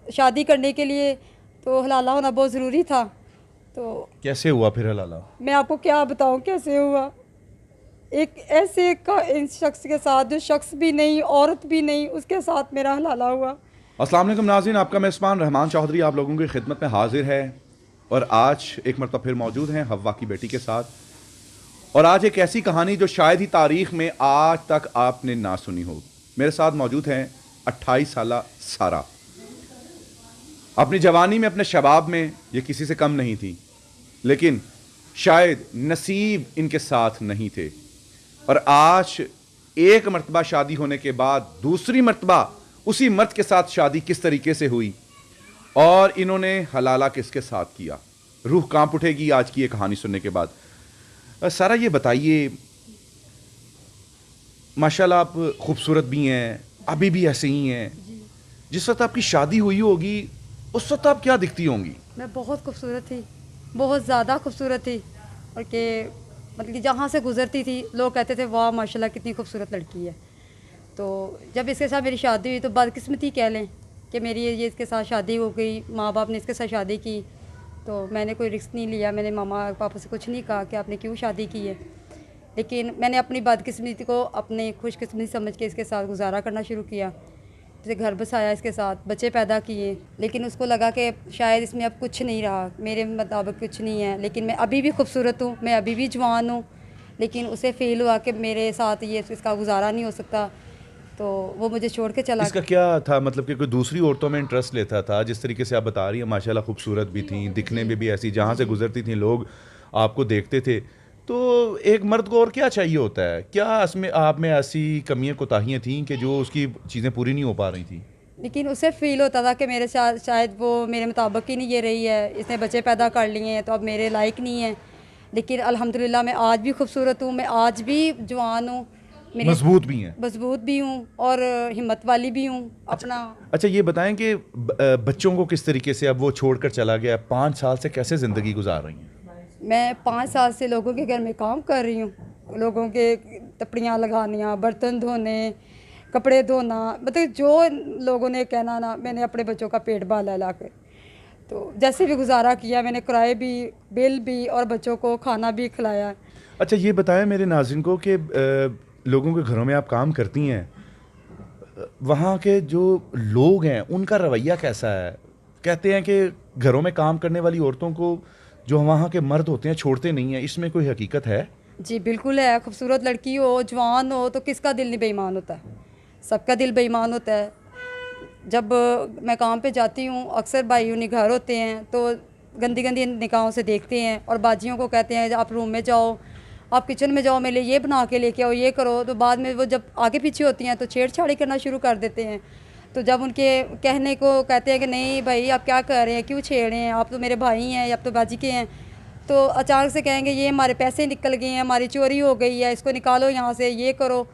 शादी करने के लिए तो हलाला होना बहुत ज़रूरी था। तो कैसे हुआ फिर हलाला? मैं आपको क्या बताऊं कैसे हुआ। एक ऐसे का इस शख्स के साथ, जो शख्स भी नहीं औरत भी नहीं, उसके साथ मेरा हलाला हुआ। अस्सलाम वालेकुम नाज़रीन, आपका मेज़बान रहमान चौधरी आप लोगों की खिदमत में हाजिर है और आज एक मरतबा फिर मौजूद हैं हव्वा की बेटी के साथ। और आज एक ऐसी कहानी जो शायद ही तारीख़ में आज तक आपने ना सुनी हो। मेरे साथ मौजूद हैं 28 साला सारा। अपनी जवानी में, अपने शबाब में ये किसी से कम नहीं थी, लेकिन शायद नसीब इनके साथ नहीं थे। और आज एक मरतबा शादी होने के बाद दूसरी मरतबा उसी मर्द के साथ शादी किस तरीके से हुई और इन्होंने हलाला किसके साथ किया, रूह कांप उठेगी आज की ये कहानी सुनने के बाद। सारा ये बताइए, माशाल्लाह आप खूबसूरत भी हैं, अभी भी ऐसे ही हैं। जिस वक्त आपकी शादी हुई होगी उस वक्त आप क्या दिखती होंगी? मैं बहुत खूबसूरत थी, बहुत ज़्यादा खूबसूरत थी। और कि मतलब कि जहाँ से गुज़रती थी लोग कहते थे वाह माशाल्लाह कितनी खूबसूरत लड़की है। तो जब इसके साथ मेरी शादी हुई तो बदकिस्मती कह लें कि मेरी ये इसके साथ शादी हो गई, माँ बाप ने इसके साथ शादी की। तो मैंने कोई रिस्क नहीं लिया, मैंने मामा पापा से कुछ नहीं कहा कि आपने क्यों शादी की है। लेकिन मैंने अपनी बदकिस्मती को अपनी खुशकिस्मती समझ के इसके साथ गुजारा करना शुरू किया। जैसे घर बसाया, इसके साथ बच्चे पैदा किए। लेकिन उसको लगा कि शायद इसमें अब कुछ नहीं रहा, मेरे मुताबिक कुछ नहीं है। लेकिन मैं अभी भी खूबसूरत हूँ, मैं अभी भी जवान हूँ। लेकिन उसे फील हुआ कि मेरे साथ ये इसका गुजारा नहीं हो सकता, तो वो मुझे छोड़ के चला इसका गया। क्या था, मतलब कि कोई दूसरी औरतों में इंटरेस्ट लेता था? जिस तरीके से आप बता रही हैं माशाल्लाह खूबसूरत भी थी, दिखने में भी ऐसी, जहाँ से गुजरती थी लोग आपको देखते थे। तो एक मर्द को और क्या चाहिए होता है? क्या इसमें आप में ऐसी कमियां कोताहियां थीं कि जो उसकी चीज़ें पूरी नहीं हो पा रही थी? लेकिन उसे फील होता था कि मेरे साथ शायद वो मेरे मुताबिक ही नहीं ये रही है, इसने बच्चे पैदा कर लिए हैं तो अब मेरे लायक नहीं है। लेकिन अल्हम्दुलिल्लाह मैं आज भी खूबसूरत हूँ, मैं आज भी जवान हूँ, मेरी मजबूत भी हैं? मजबूत भी हूँ और हिम्मत वाली भी हूँ अच्छा। अपना। अच्छा, ये बताएं कि बच्चों को किस तरीके से अब वो छोड़कर चला गया, 5 साल से कैसे ज़िंदगी गुजार रही हैं? मैं 5 साल से लोगों के घर में काम कर रही हूँ, लोगों के टपड़ियाँ लगानियाँ, बर्तन धोने, कपड़े धोना, मतलब जो लोगों ने कहना ना, मैंने अपने बच्चों का पेट पाला ला कर। तो जैसे भी गुजारा किया मैंने, किराए भी, बिल भी और बच्चों को खाना भी खिलाया। अच्छा, ये बताएं मेरे नाज़रीन को कि लोगों के घरों में आप काम करती हैं, वहाँ के जो लोग हैं उनका रवैया कैसा है? कहते हैं कि घरों में काम करने वाली औरतों को जो वहाँ के मर्द होते हैं छोड़ते नहीं हैं, इसमें कोई हकीकत है? जी बिल्कुल है, खूबसूरत लड़की हो, जवान हो, तो किसका दिल नहीं बेईमान होता है, सबका दिल बेईमान होता है। जब मैं काम पे जाती हूँ अक्सर भाई उन्हीं घर होते हैं तो गंदी गंदी निगाहों से देखते हैं और बाजियों को कहते हैं आप रूम में जाओ, आप किचन में जाओ, मेरे लिए ये बना के लेके आओ, ये करो। तो बाद में वो जब आगे पीछे होती हैं तो छेड़छाड़ी करना शुरू कर देते हैं। तो जब उनके कहने को कहते हैं कि नहीं भाई आप क्या कर रहे हैं, क्यों छेड़ रहे हैं, आप तो मेरे भाई हैं, आप तो बाजी के हैं, तो अचानक से कहेंगे ये हमारे पैसे निकल गए हैं, हमारी चोरी हो गई है, इसको निकालो यहाँ से, ये करो।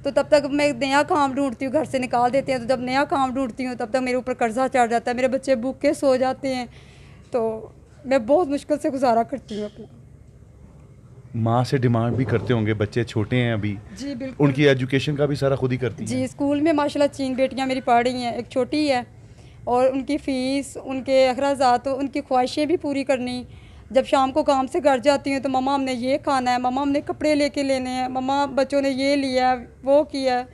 तो तब तक मैं नया काम ढूंढती हूँ, घर से निकाल देते हैं। तो जब नया काम ढूंढती हूँ तब तक मेरे ऊपर कर्जा चढ़ जाता है, मेरे बच्चे भूखे सो जाते हैं। तो मैं बहुत मुश्किल से गुजारा करती हूँ अपना। माँ से डिमांड भी करते होंगे, बच्चे छोटे हैं अभी, जी बिल्कुल। उनकी एजुकेशन का भी सारा खुद ही करती हैं? जी स्कूल में माशाल्लाह 3 बेटियाँ मेरी पढ़ रही हैं, एक छोटी है, और उनकी फ़ीस, उनके अखराजात, तो उनकी ख्वाहिशें भी पूरी करनी। जब शाम को काम से घर जाती हूँ तो मम्मा हमने ये खाना है, मम्मा हमने कपड़े लेके लेने हैं, मम्मा बच्चों ने ये लिया है, वो किया है।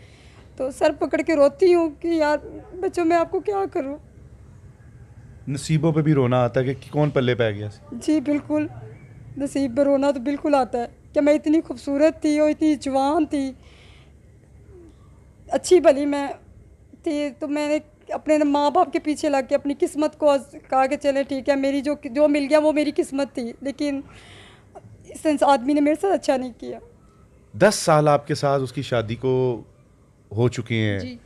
तो सर पकड़ के रोती हूँ कि यार बच्चों मैं आपको क्या करूँ। नसीबों पे भी रोना आता है कि कौन पल्ले पै गया? जी बिल्कुल, नसीब पर रोना तो बिल्कुल आता है कि मैं इतनी खूबसूरत थी और इतनी जवान थी, अच्छी भली मैं थी, तो मैंने अपने माँ बाप के पीछे लग के अपनी किस्मत को कहा कि चले ठीक है, मेरी जो जो मिल गया वो मेरी किस्मत थी। लेकिन इस आदमी ने मेरे साथ अच्छा नहीं किया। 10 साल आपके साथ उसकी शादी को हो चुके हैं, जी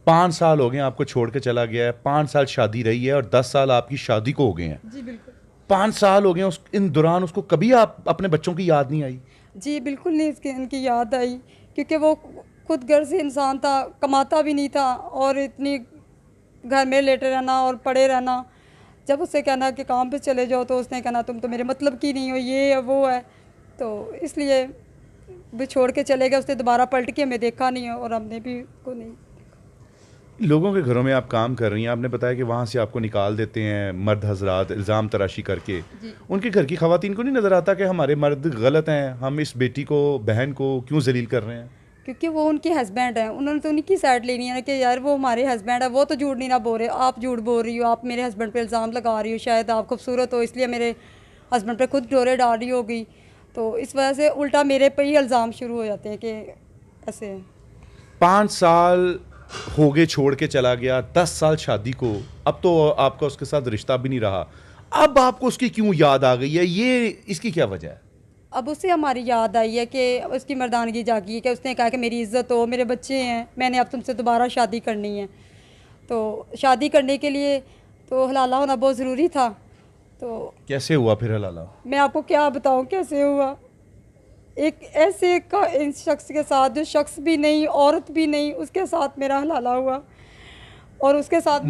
5 साल हो गए आपको छोड़ के चला गया है, 5 साल शादी रही है और 10 साल आपकी शादी को हो गए हैं। जी बिल्कुल। 5 साल हो गए, उस इन दौरान उसको कभी आप अपने बच्चों की याद नहीं आई? जी बिल्कुल नहीं, इसकी इनकी याद आई, क्योंकि वो खुद घर से इंसान था, कमाता भी नहीं था, और इतनी घर में लेटे रहना और पड़े रहना। जब उससे कहना कि काम पे चले जाओ तो उसने कहना तुम तो मेरे मतलब की नहीं हो, ये है वो है। तो इसलिए वो छोड़ के चले गए, उसने दोबारा पलट के हमें देखा नहीं है और हमने भी को नहीं। लोगों के घरों में आप काम कर रही हैं, आपने बताया कि वहाँ से आपको निकाल देते हैं मर्द हजरात इल्ज़ाम तराशी करके। जी। उनके घर की ख़वातीन को नहीं नज़र आता कि हमारे मर्द गलत हैं, हम इस बेटी को, बहन को क्यों जलील कर रहे हैं? क्योंकि वो उनके हस्बैंड हैं, उन्होंने तो उनकी साइड लेनी है ना कि यार वो हमारे हस्बैंड है, वो तो झूठ नहीं ना बोल रहे, आप झूठ बोल रही हो, आप मेरे हस्बैंड पे इल्ज़ाम लगा रही हो, शायद आप खूबसूरत हो इसलिए मेरे हस्बैंड पे खुद डोरे डाल रही होगी। तो इस वजह से उल्टा मेरे पे ही इल्ज़ाम शुरू हो जाते हैं कि ऐसे है। 5 साल हो गए छोड़ के चला गया, 10 साल शादी को, अब तो आपका उसके साथ रिश्ता भी नहीं रहा। अब आपको उसकी क्यों याद आ गई है? ये इसकी क्या वजह है? अब उससे हमारी याद आई है कि उसकी मर्दानगी जागी है कि उसने कहा कि मेरी इज़्ज़त हो, मेरे बच्चे हैं, मैंने अब तुमसे दोबारा शादी करनी है। तो शादी करने के लिए तो हलाला होना बहुत ज़रूरी था। तो कैसे हुआ फिर हलाला? मैं आपको क्या बताऊं कैसे हुआ। एक ऐसे का इस शख्स के साथ, जो शख्स भी नहीं, औरत भी नहीं, उसके साथ मेरा हलाला हुआ। और उसके साथ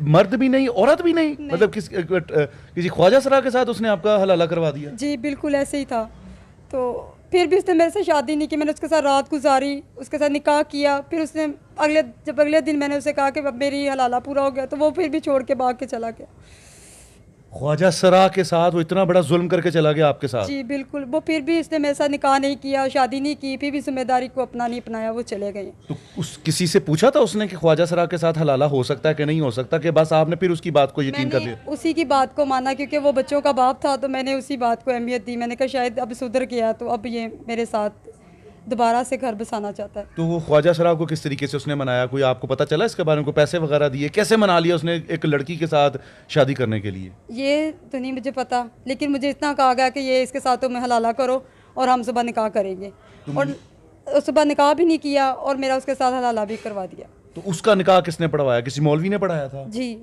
मर्द भी नहीं, औरत भी नहीं, मतलब किसी ख्वाजा सरा के साथ उसने आपका हलाला करवा दिया? जी बिल्कुल ऐसे ही था। तो फिर भी उसने मेरे से शादी नहीं की, मैंने उसके साथ रात गुजारी, उसके साथ निकाह किया। फिर उसने अगले दिन मैंने उसे कहा कि अब मेरी हलाला पूरा हो गया, तो वो फिर भी छोड़ के भाग के चला गया। ख्वाजा सरा के साथ वो इतना बड़ा जुल्म करके चला गया आपके साथ? जी बिल्कुल। वो फिर भी उसने मेरे साथ निकाह नहीं किया, शादी नहीं की, फिर भी जिम्मेदारी को अपना नहीं अपनाया, वो चले गए। तो उस किसी से पूछा था उसने कि ख्वाजा सरा के साथ हलाला हो सकता है कि नहीं हो सकता, कि बस आपने फिर उसकी बात को यकीन कर मैंने लिया? उसी की बात को माना, क्योंकि वो बच्चों का बाप था, तो मैंने उसी बात को अहमियत दी। मैंने कहा शायद अब सुधर गया तो अब ये मेरे साथ दोबारा से घर बसाना चाहता है। तो वो ख्वाजा सरा को किस तरीके से उसने मनाया, कोई आपको पता चला इसके बारे में? कोई पैसे वगैरह दिए, कैसे मना लिया उसने एक लड़की के साथ शादी करने के लिए? ये तो नहीं मुझे पता, लेकिन मुझे इतना कहा गया कि ये इसके साथ तुम्हें हलाला करो और हम सुबह निकाह करेंगे। और सुबह निकाह भी नहीं किया और मेरा उसके साथ हलाला भी करवा दिया। तो उसका निकाह किसने पढ़वाया? किसी मौलवी ने पढ़ाया था? जी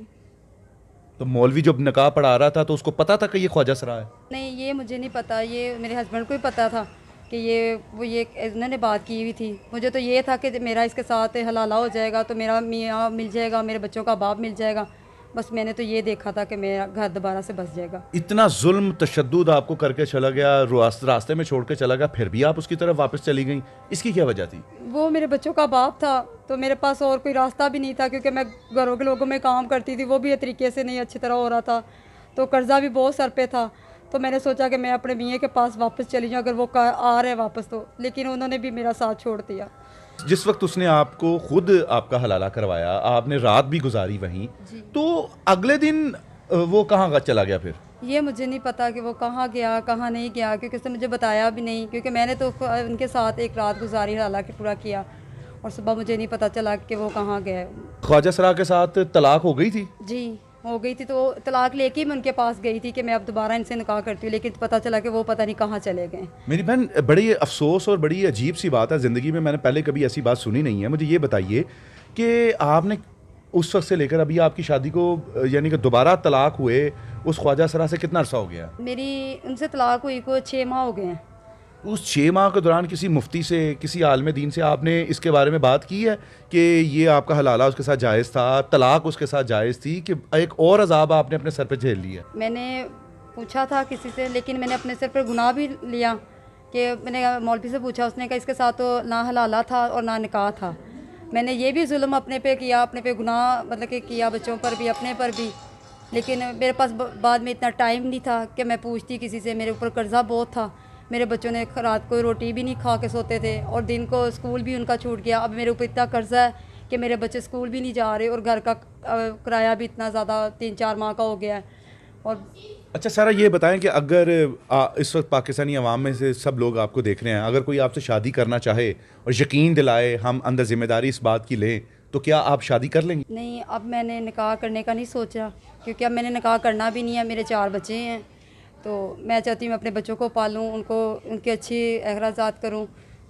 तो मौलवी जब निकाह पढ़ा रहा था तो उसको पता था कि ये ख्वाजा सरा है? नहीं, ये मुझे नहीं पता, ये मेरे हस्बैंड को ही पता था कि ये इन्होंने बात की हुई थी। मुझे तो ये था कि मेरा इसके साथ हलाला हो जाएगा तो मेरा मियाँ मिल जाएगा, मेरे बच्चों का बाप मिल जाएगा। बस मैंने तो ये देखा था कि मेरा घर दोबारा से बस जाएगा। इतना जुल्म तशद्दुद आपको करके चला गया, रास्ते में छोड़ के चला गया, फिर भी आप उसकी तरफ वापस चली गई, इसकी क्या वजह थी? वो मेरे बच्चों का बाप था, तो मेरे पास और कोई रास्ता भी नहीं था, क्योंकि मैं घरों के लोगों में काम करती थी, वो भी एक तरीके से नहीं अच्छी तरह हो रहा था, तो कर्जा भी बहुत सर पे था। तो मैंने सोचा कि मैं अपने मियाँ के पास वापस चली जाऊँ, अगर वो आ रहे वापस तो। लेकिन उन्होंने भी मेरा साथ छोड़ दिया। जिस वक्त उसने आपको खुद आपका हलाला करवाया, आपने रात भी गुजारी वहीं, तो अगले दिन वो कहाँ चला गया फिर? ये मुझे नहीं पता कि वो कहाँ गया कहाँ नहीं गया, क्योंकि उसने मुझे बताया भी नहीं, क्योंकि मैंने तो उनके साथ एक रात गुजारी, हलाला के पूरा किया, और सुबह मुझे नहीं पता चला कि वो कहाँ गया। ख्वाजा सरा के साथ तलाक हो गई थी? जी हो गई थी, तो तलाक लेके मैं उनके पास गई थी कि मैं अब दोबारा इनसे निकाह करती हूँ, लेकिन पता चला कि वो पता नहीं कहाँ चले गए। मेरी बहन, बड़ी अफसोस और बड़ी अजीब सी बात है, ज़िंदगी में मैंने पहले कभी ऐसी बात सुनी नहीं है। मुझे ये बताइए कि आपने उस वक्त से लेकर अभी आपकी शादी को, यानी कि दोबारा तलाक हुए उस ख्वाजा सरा से कितना अरसा हो गया? मेरी उनसे तलाक हुई को 6 माह हो गए हैं। उस 6 माह के दौरान किसी मुफ्ती से, किसी आलिम दीन से आपने इसके बारे में बात की है कि ये आपका हलाला उसके साथ जायज़ था, तलाक उसके साथ जायज़ थी, कि एक और अजाब आपने अपने सर पे झेल लिया? मैंने पूछा था किसी से, लेकिन मैंने अपने सिर पर गुनाह भी लिया कि मैंने मौलवी से पूछा, उसने कहा इसके साथ तो ना हलाला था और ना निकाह था। मैंने ये भी जुल्म अपने पे किया, अपने पे गुनाह मतलब कि किया, बच्चों पर भी अपने पर भी। लेकिन मेरे पास बाद में इतना टाइम नहीं था कि मैं पूछती किसी से, मेरे ऊपर कर्जा बहुत था। मेरे बच्चों ने रात को रोटी भी नहीं खा के सोते थे, और दिन को स्कूल भी उनका छूट गया। अब मेरे ऊपर इतना कर्जा है कि मेरे बच्चे स्कूल भी नहीं जा रहे, और घर का किराया भी इतना ज़्यादा 3-4 माह का हो गया है। और अच्छा सारा, ये बताएं कि अगर इस वक्त पाकिस्तानी अवाम में से सब लोग आपको देख रहे हैं, अगर कोई आपसे शादी करना चाहे और यकीन दिलाए, हम अंदर जिम्मेदारी इस बात की लें, तो क्या आप शादी कर लेंगे? नहीं, अब मैंने निकाह करने का नहीं सोचा, क्योंकि अब मैंने निकाह करना भी नहीं है। मेरे 4 बच्चे हैं, तो मैं चाहती हूँ मैं अपने बच्चों को पालूँ, उनकी अच्छी अखराजात करूँ,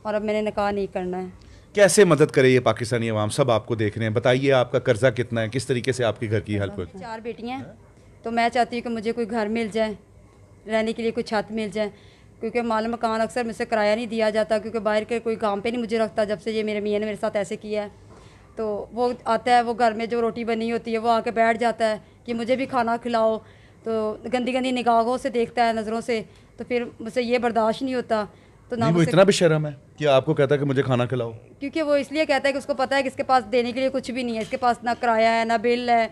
और अब मैंने निकाह नहीं करना है। कैसे मदद करे ये पाकिस्तानी अवाम, सब आपको देख रहे हैं, बताइए आपका कर्जा कितना है, किस तरीके से आपके घर की हेल्प हो? 4 बेटियाँ हैं, तो मैं चाहती हूँ कि मुझे कोई घर मिल जाए, रहने के लिए कोई छत मिल जाए, क्योंकि माल मकान अक्सर मुझसे किराया नहीं दिया जाता, क्योंकि बाहर के कोई काम पे नहीं मुझे रखता। जब से ये मेरे मियाँ ने मेरे साथ ऐसे किया है, तो वो आता है, वो घर में जो रोटी बनी होती है वो आके बैठ जाता है कि मुझे भी खाना खिलाओ, तो गंदी गंदी निगाहों से देखता है, नज़रों से, तो फिर मुझसे ये बर्दाश्त नहीं होता। तो ना नहीं, वो मुझसे, इतना बेशर्म है कि आपको कहता है कि मुझे खाना खिलाओ। क्योंकि वो इसलिए कहता है कि उसको पता है कि इसके पास देने के लिए कुछ भी नहीं है, इसके पास ना किराया है ना बिल है,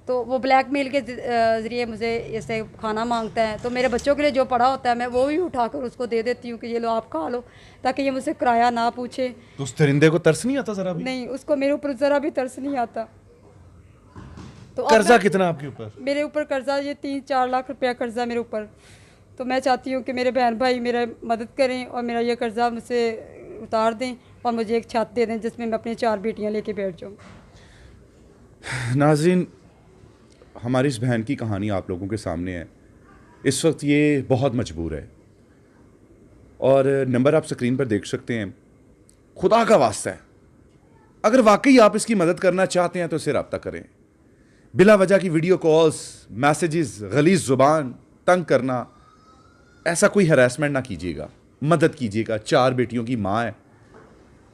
तो वो ब्लैकमेल के ज़रिए मुझे ऐसे खाना मांगता है। तो मेरे बच्चों के लिए जो पड़ा होता है मैं वो भी उठाकर उसको दे देती हूँ कि ये लो आप खा लो, ताकि ये मुझसे किराया ना पूछे। तो उस दरिंदे को तरस नहीं आता जरा भी? नहीं, उसको मेरे ऊपर ज़रा भी तरस नहीं आता। तो अब कर्जा कितना आपके ऊपर? मेरे ऊपर कर्जा ये 3-4 लाख रुपया कर्जा मेरे ऊपर। तो मैं चाहती हूँ कि मेरे बहन भाई मेरा मदद करें और मेरा ये कर्जा मुझसे उतार दें और मुझे एक छत दे दें जिसमें मैं अपनी 4 बेटियाँ लेके बैठ जाऊँ। नाज़रीन, हमारी इस बहन की कहानी आप लोगों के सामने है। इस वक्त ये बहुत मजबूर है और नंबर आप स्क्रीन पर देख सकते हैं। खुदा का वास्ता है, अगर वाकई आप इसकी मदद करना चाहते हैं तो इससे रब्ता करें। बिला वजह की वीडियो कॉल्स, मैसेजेस, गलीज़ ज़ुबान, तंग करना, ऐसा कोई हरासमेंट ना कीजिएगा, मदद कीजिएगा। 4 बेटियों की माँ है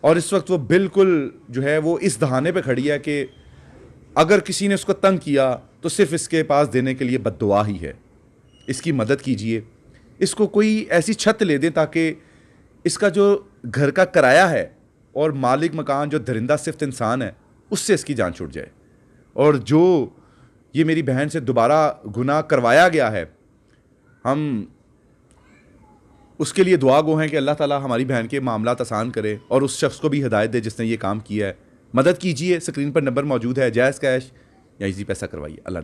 और इस वक्त वो बिल्कुल जो है वो इस दहाने पे खड़ी है कि अगर किसी ने उसको तंग किया तो सिर्फ इसके पास देने के लिए बद्दुआ ही है। इसकी मदद कीजिए, इसको कोई ऐसी छत ले दें ताकि इसका जो घर का किराया है और मालिक मकान जो दरिंदा सिर्फ इंसान है उससे इसकी जान छूट जाए। और जो ये मेरी बहन से दोबारा गुनाह करवाया गया है, हम उसके लिए दुआ गो हैं कि अल्लाह ताला हमारी बहन के मामलात आसान करे और उस शख्स को भी हिदायत दे जिसने ये काम किया है। मदद कीजिए, स्क्रीन पर नंबर मौजूद है, जायज़ कैश या इजी पैसा करवाइए। अल्लाह